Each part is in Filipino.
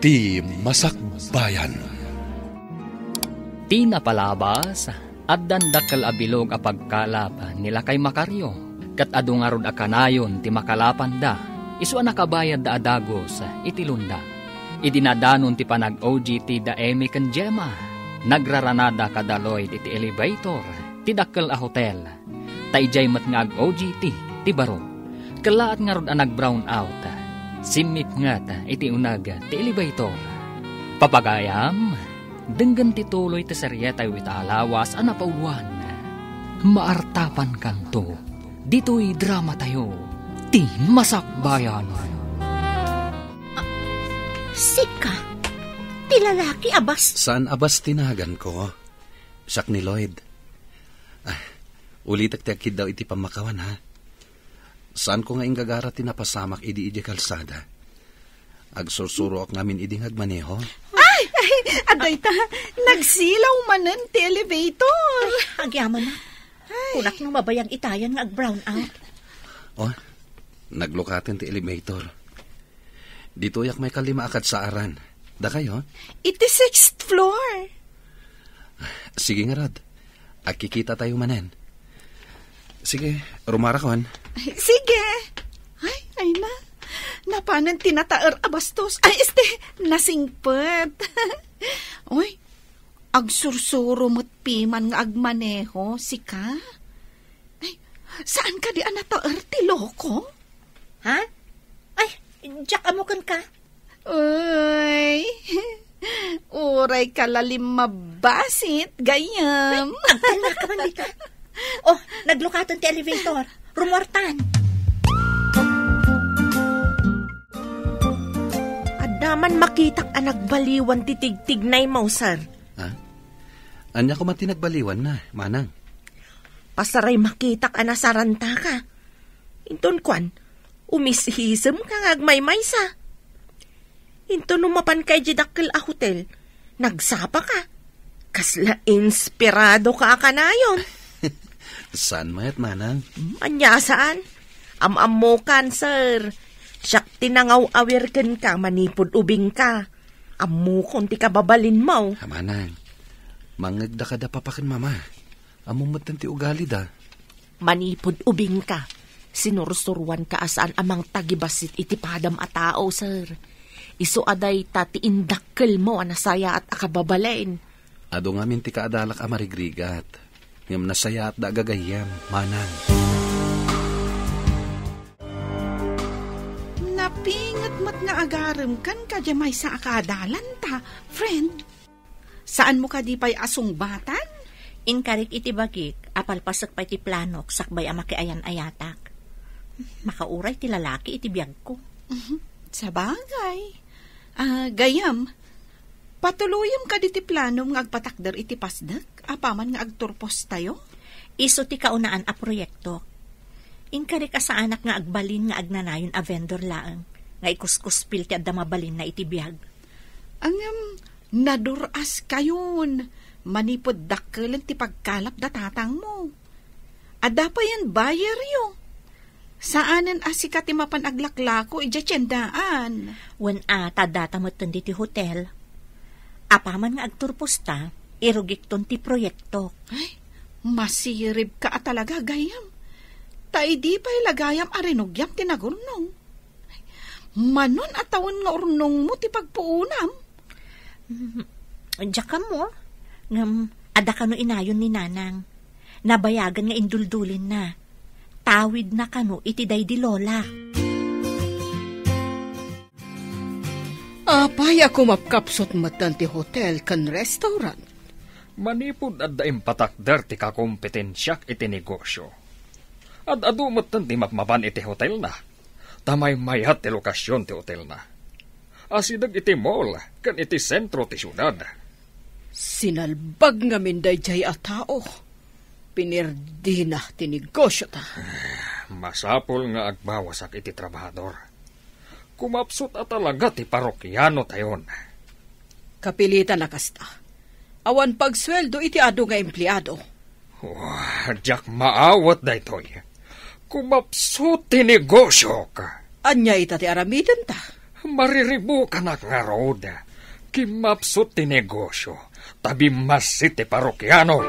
Ti Masakbayan. Ti napalabas, at dandakal abilog a pagkalap nila kay Makaryo. Kat adungarod a kanayon ti makalapan da, isu nakabayad da adagos itilunda. Idinadanon ti panag-OGT da Emi ken Gemma. Nagraranada kadaloy iti elevator, ti dakkel a hotel. Taijay mat nga ag-OGT, ti baro. Kalaat nga rod a nag-brown out. Simip nga iti unag ti elevator. Papagayam, denggan ti tuloy ti seryetay wita alawas a napauwan. Maartapan kanto, dito'y drama tayo, ti Masakbayan. Sika, ti lalaki abas. Saan abas tinagan ko? Siyak ni Lloyd. Ulitak ti akid daw iti pamakawan ha. Saan ko nga ingagara tinapasamak idi kalsada? Agsursuro ak namin idi ngagmaneho. Ay, aday ta, nagsilaw manen ti elevator. Agyaman na. Kunak nung mabayang itayan nga ag-brown out. Oh, naglukatin ti elevator. Dito yak may kalima akad sa aran. Da kayo? Iti 6th floor. Sige nga rad. Akikita tayo manen. Sige, rumarakon. Sige. Ay na. Napanan tinataer abastos. Nasingpet. Uy, agsursuro mo't piman nga agmaneho, sika. Ay, saan ka di anataer ti loko? Ha? Ay, Jack amukan ka. Uy, uray ka lalim mabasit, gayam. Agtala ka man dito. Oh, naglukatan ti elevator. Rumortan. Adaman makitak ang nagbaliwan ti tigtignay mo, sir. Ha? Anya ko man tinagbaliwan na, manang. Pasaray makitak ang nasaranta ka. Inton kwan, umishisem ka ngagmaymay sa. Inton numapan kay jidakkel a hotel, nagsapa ka. Kasla inspirado ka akanayon. Saan mayat, manang? Anya saan? Am-ammo kan, sir. Siyak tinangaw awirken ka, manipod ubing ka. Ammo kung ti kababalin mo. Manang, mangagda ka da papakin mama. Amumatan ti ugali da. Manipod ubing ka. Sinursuruan ka asaan amang tagibasit iti padam a tao, sir. Isu aday tati indakkel mo anasaya at akababalain. Ado ngamin ti kaadalak amarigrigat. Ngam nasaya at dagagayam, manang. Napingat mat nga agarem kan kadyamay sa akadalan ta, friend. Saan mo ka di pa'y asungbatan? Inkarik iti bagik, apalpasak pa iti planok, sakbay amakiayan ayatak. Makauray ti lalaki iti biyag ko. Sa bagay. Gayam, patuluyom ka di ti planom nga agpatakder iti pasdak, apaman nga agturpos tayo? Iso ti kaunaan a proyekto. Inkarik sa anak nga agbalin nga agnanayon a vendor laang, nga ikuskuspil ti adda mabalin na iti biyag. Ang naduras kayon, manipod dakkelan ti pagkalap da tatang mo. Adda pa yan bayer yo. Saanan asikat ti mapan aglaklako ija tiyandaan? Wen tadata mo ti hotel. Apaman nga agturpos ta, irugikton ti proyekto. Ay, masirib ka talaga, gayam. Tay di pa'y lagayam arinugyam tinagurnong. Manon atawon nga urnong mo ti pagpuunam. Diyak mo, ngam ada kano inayon ni nanang. Nabayagan nga induldulin na. Tawid na kano iti day di lola. Apay ako mapkapsot matan ti hotel kan restaurant. Manipod at daim patakder ti kakompetensyak iti negosyo. At adumot ti mapmapan iti hotel na. Tamay mayat ti lokasyon ti hotel na. Asidag iti mall kan iti sentro ti syudad. Sinalbag nga minday jay a tao. Pinirdi na ti negosyo ta. Masapol nga agbawasak iti trabahador. Kumapsot at talaga ti parokyano tayon. Kapilitan na kasta. Awan pagsweldo iti ado nga empleyado. Diyak maawat da ito'y. Kumapsot ti negosyo ka. Anya ita ti aramidan ta. Mariribo ka na nga roda. Kimapsot ti negosyo. Tabi masit ti parokyano.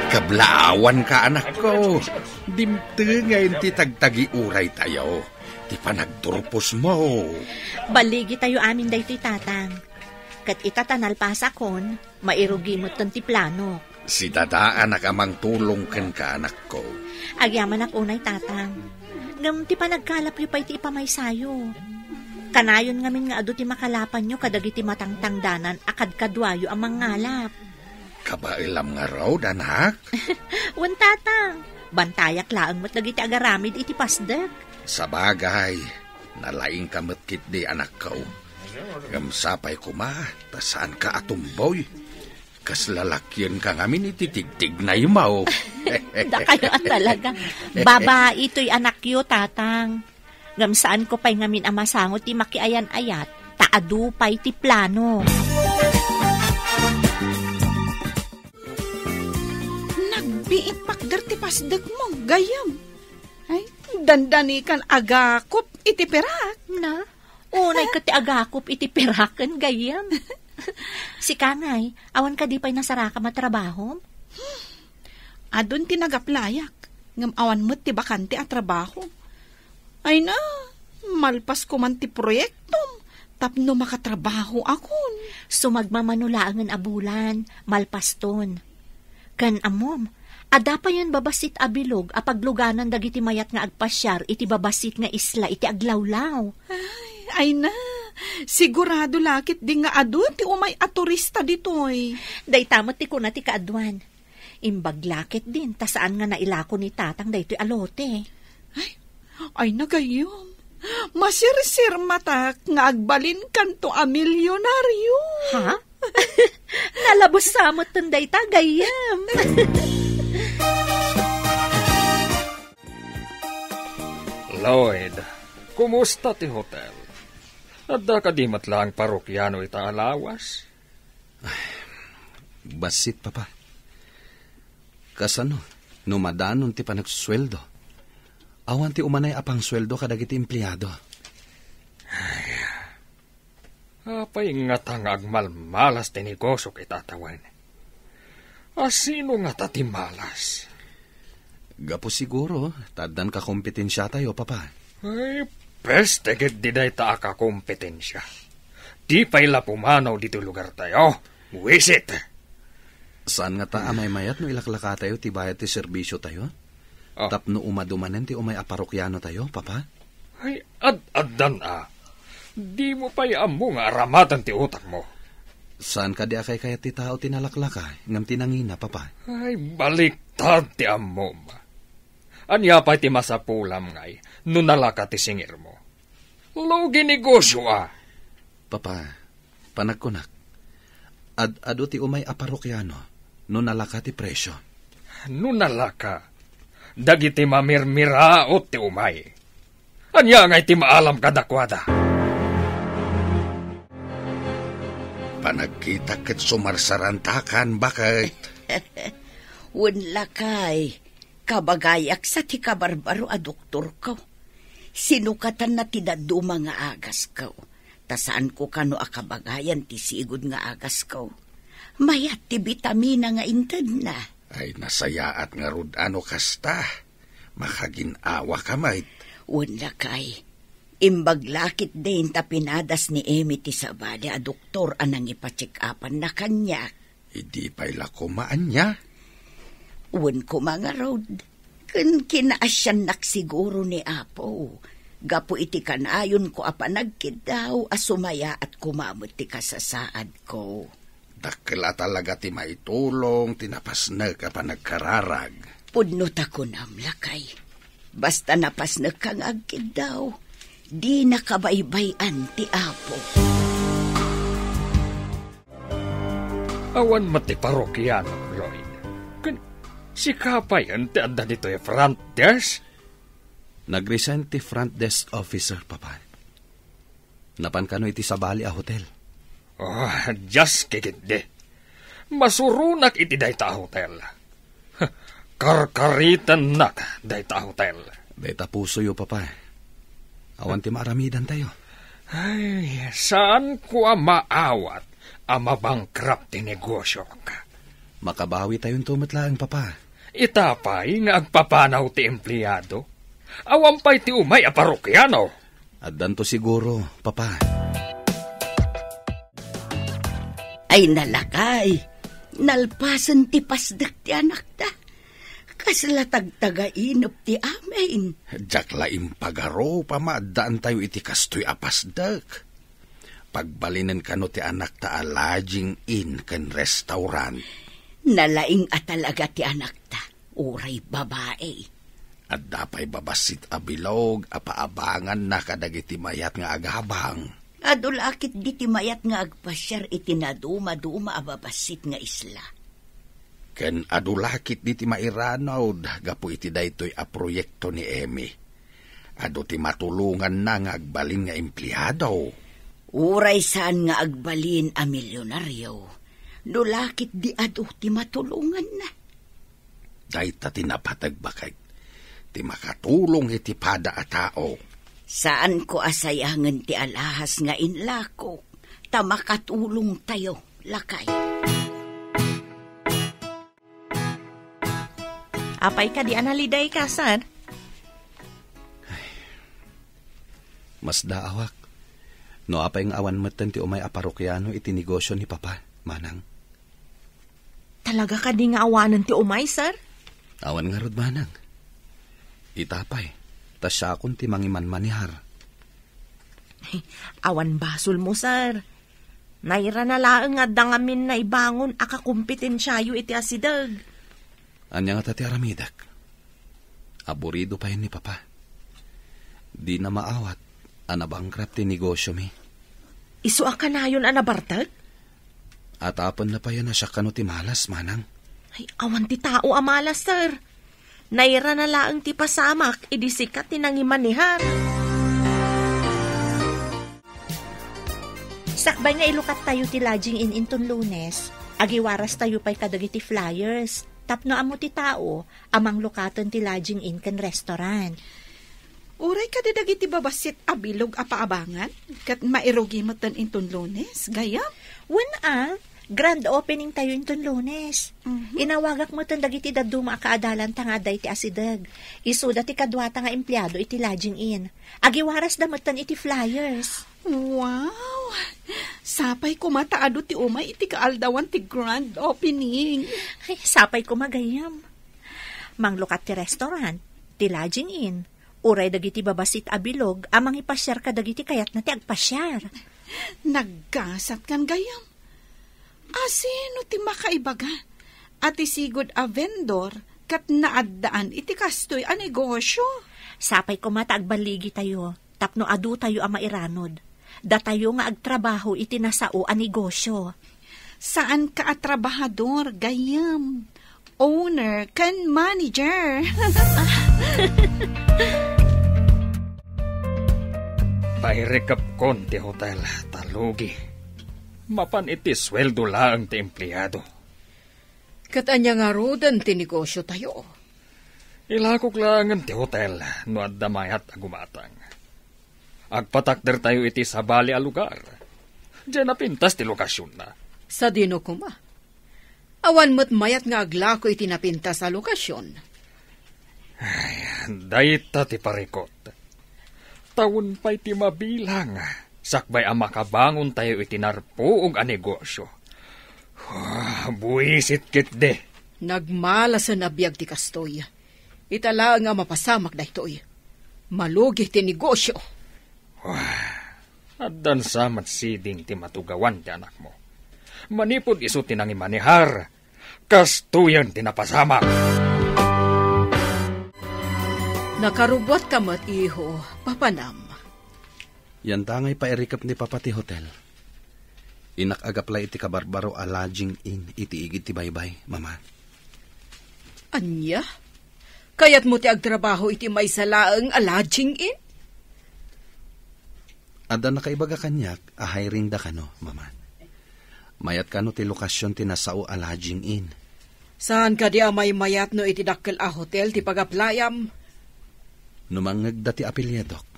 Kablaawan ka, anak ko. Dimte ngayon ti tagtagi uray tayo. Ti panagturpos mo. Baligi tayo amin day ti tatang. Kat itatanal pasakon, mairugi mo ti plano. Si dadaan nakamang tulong ken ka, anak ko. Agyaman ak unay tatang. Ngam ti panagkalap yu pa iti ipamay sayo. Kanayon ngamin nga ado ti makalapan nyo kadag iti matangtangdanan akad kadwayo ang mangalap. Kabailam nga raw, anak. Wan tatang, bantayak laang mo't dagiti agaramid iti pasdek. Sa bagay, nalaing kamatkit di, anak ko. Gamsapay ko ma, tasaan ka atumboy. Kas lalakyan ka ngamin ititigtig na yumaw. Da kayo talaga. Babae ito'y anak yo, tatang. Gamsaan ko pa'y ngamin amasangot ti makiayan-ayat, taadu pa'y ti plano. Nagbiit pakder ti pasdek mo, gayam. Ay, dandanikan agakop iti perak. Na, unay ka ti agakop iti peraken, gayam. Si Kangay, awan ka di pa'y nasaraka matrabaho? Adun tinagaplayak, ngam awan mo't ti bakante at trabaho. Ay na, malpas ko man ti proyektom, tapno makatrabaho akon. Sumagmamanulangan abulan, malpaston. Kan amom, ada pa yun babasit abilog, apagluganan dagiti mayat nga agpasyar, iti babasit nga isla, iti aglawlaw. Ay na, sigurado lakit di nga adun ti umay a turista ditoy. Day tamot ti kuna ti kaadwan. Imbaglakit din, tasaan nga nailako ni tatang daytoy alote. Ay nagayom, masirsir matak nga agbalin kanto a milyonaryo. Ha? Nalabos samot tunday tagayam. Lloyd, kumusta ti hotel? Adda ka di matlaang parokyano ita alawas? Basit, papa. Kasano, numadanon ti panagsusweldo. Awan ti umanay apang sweldo kadag iti empleyado. Apay nga tangag malmalas ti negosyo kitatawan. Asino nga tati malas? Gapo siguro, tadan ka kompetensya tayo, papa. Ay, peste ged di day ta ka kompetensya. Di pa'y lapumanaw dito lugar tayo. Wisit! Saan nga ta amay mayat no ilaklaka tayo ti bayad ti serbisyo tayo? Oh. Tapno umadumanen ti umay aparokyano tayo, papa? Ay, ad-addan Di mo pa'y amo nga aramatan ti utak mo. Saan ka di akay kaya ti tao tinalaklaka, ngam tinangina, papa? Ay, baliktad ti amo ma. Anya pa'y ti masapulam ngay, nunalaka ti singir mo. Lugi negosyo Papa, panagkunak. Ado ti umay aparokyano, nunalaka ti presyo. Nunalaka. Dagiti mamirmiraot ti umay. Anya ngay ti maalam kadakwada. Panagkita ket sumarsarantakan, bakit? Unlakay, kabagayak sa ti kabarbaro a doktor ko. Sinukatan na ti daduma nga agas ko. Tasaan ko kano a kabagayan ti sigod nga agas ko. Mayat ti bitamina nga inted na. Ay nasayaat nga rod ano kasta. Makaginawa ka, mait. Unlakay, imbaglakit din ta pinadas ni Emi ti sabali a doktor anang ipacheck-upan na kanya. Idi pa'y lakumaan niya. Un ko mga road, kun kinaasyan naksiguro ni Apo. Gapo iti kanayon ko apanagkid daw asumaya at kumamot ti kasasaad ko. Dakla talaga ti maitulong, tinapasnag ka pa nagkararag. Pudnot ako namlakay. Basta napasnag kang agkid daw, di nakabaybayan ti Apo. Awan mati parokyano, Lloyd. Si Kapayan ti adda dito e front desk? Nag-resign ti front desk officer, papa. Napan kano iti sabali a hotel. Oh, just kikindi. Masurunak iti dayta hotel. Karkaritan nak dayta hotel. Dayta puso yo, papa. Awan ti maaramidan tayo. Ay, saan ko maawat ang mabangkrap ti negosyo ka? Makabawi tayong tumatlaang, Papa. Itapay nga agpapanaw ti empleyado. Awampay ti umay a parokyano. At danto siguro, Papa. Ay nalakay, nalpasan ti pasdak ti anak ta. Kaslatag taga-inop ti amin. Jakla impagaro, pamadaan tayo iti kastoy apasdak. Pagbalinan kano ti anak ta lodging in ken restaurant. Nalaing atalaga ti anak ta, uray babae. At dapay babasit abilog, apaabangan na kadagiti mayat nga aghabang. Adulakit di ti mayat nga agpasyar iti naduma-duma ababasit nga isla. Ken adulakit di ti mairanaw, gapu iti daytoy a proyekto ni Emi. Ado ti matulungan na nga agbalin nga empleyado. Uray saan nga agbalin a milyonaryo. Dulakit di ado ti matulungan na. Dayta tinapatagbakag. Ti makatulong iti pada a tao. Saan ko asayangan ti alahas nga inlako, ta makatulong tayo, lakay. Apay ka di analiday ka, sir? Mas daawak. No apay ng awan matan ti umay aparokyano iti negosyo ni Papa, Manang. Talaga ka di nga awanan ti umay, sir? Awan nga rod, Manang. Itapay, tas siya akong ti mangiman-manihar. Awan basol mo, sir. Naira na laang nga dangamin na ibangon akakumpitensyayo iti asidag. Anya nga tati aramidak. Aburido pa yun ni Papa. Di na maawat, anabangkrap ti negosyo mi. Isu ka na yun anabartag? At apon na pa yan na siya kano ti malas, Manang. Ay, awan ti tao amalas, sir. Naira na laang ti pasamak, idisikat ti nangimanihar. Sakbay nga ilukat tayo ti lodging in inton Lunes, agiwaras tayo pa'y kadagiti flyers, tapno amo ti tao, amang lukaton ti lodging in ken restaurant. Uray ka dagiti babasit abilog a paabangan, kat mairugi mo tan inton Lunes, gayam? Grand opening tayo inton Lunes. Inawagak mo tan dagiti daduma kaadalan ta nga day ti asidag. Isuda ti kadwata nga empleyado iti lodging in. Agiwaras damutan iti flyers. Wow! Sapay ko mataado ti umay iti kaaldawan ti grand opening. Ay, sapay ko magayam. Manglukat ti restaurant, ti lodging in. Uray dagiti babasit abilog, amang ipasyar ka dagiti kayat na ti agpasyar. Naggasat kan gayam. Asino ti makaibaga? At isigod a vendor kat naaddaan iti kastoy a negosyo. Sapay ko mata agbaligi tayo, tapno adu tayo a mairanod. Da tayo nga agtrabaho iti nasao a negosyo. Saan ka a trabahador, gayam? Owner kan manager. Pairekap kon ti hotel, talugi. Mapan iti sweldo lang ti empleyado. Katanya nga rodan ti negosyo tayo. Ilakok lang ti hotel no adda mayat agumatang. Agpatakder tayo iti sabali a lugar. Diyan napintas ti lokasyon na. Sa dino kuma. Awan mo't mayat nga aglako iti napinta sa lokasyon. Ay, dayta ti parikot. Taon pa'y ti mabilang. Sakbay ang makabangon tayo itinarpoong a negosyo. Buisit kit de. Nagmala sa nabiyag ti kastoy. Itala nga mapasamak da ito'y. Malugi ti negosyo. Addan samat siding ti matugawan ti anak mo. Manipod iso tinangimanihar. Kastuyan tinapasamak. Nakarubot ka mat iho, papanam. Yan tangay pairikap ni Papa ti hotel. Inakagaplay iti kabarbaro a lodging in iti igid ti baybay, Mama. Anya? Kayat mo ti agtrabaho iti may salaang a lodging in? Ada nakaibaga kanyak, a hiring da kano, Mama. Mayat kano ti lokasyon ti nasao a lodging in. Saan ka di amay mayat no iti dakkel a hotel ti pagaplayam? Numangag da ti apilyedok.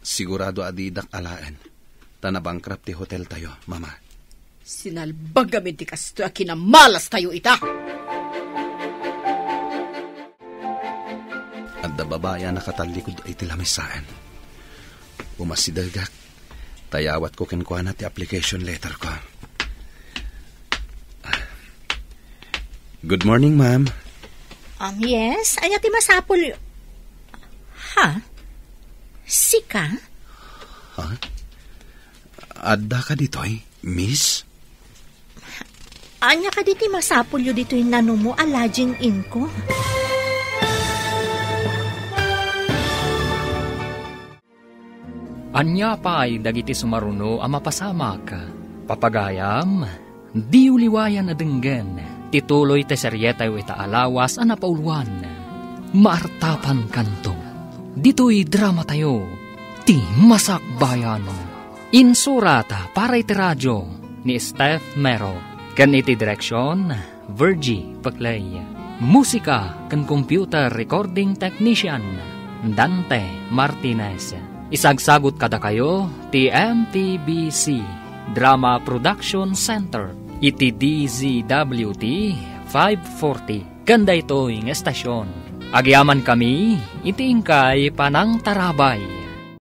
sigurado adidak alaen. Tanabangkrap ti hotel tayo, mama. Sinalbagamin ti kastoy, kinamalas tayo ita. At da babaya nakatalikod ay tilamisaan. Umasidagak, tayawat ko kinkuha na ti application letter ko. Good morning, ma'am. Yes, anya ti masapol. Ha? Sika? Ha? Adda ka dito'y, miss? Anya ka diti masapol yu dito yung nano mo, alaging in ko. Anya pa ay dagiti sumaruno ang mapasamak. Papagayam, di uliwayan na denggen, tituloy te seryeta yu ita alawas ang napauluan. Maartapan kanto, dito'y drama tayo, ti masakbayan. Insurata para iti radyo ni Steph Mero, kan iti direksyon Virgie Paclay. Musika kan computer recording technician Dante Martinez. Isagsagot kada kayo ti MTBC Drama Production Center iti DZWT 540 kanda ito yung estasyon. Agyaman kami iti ingkay Panang Tarabay.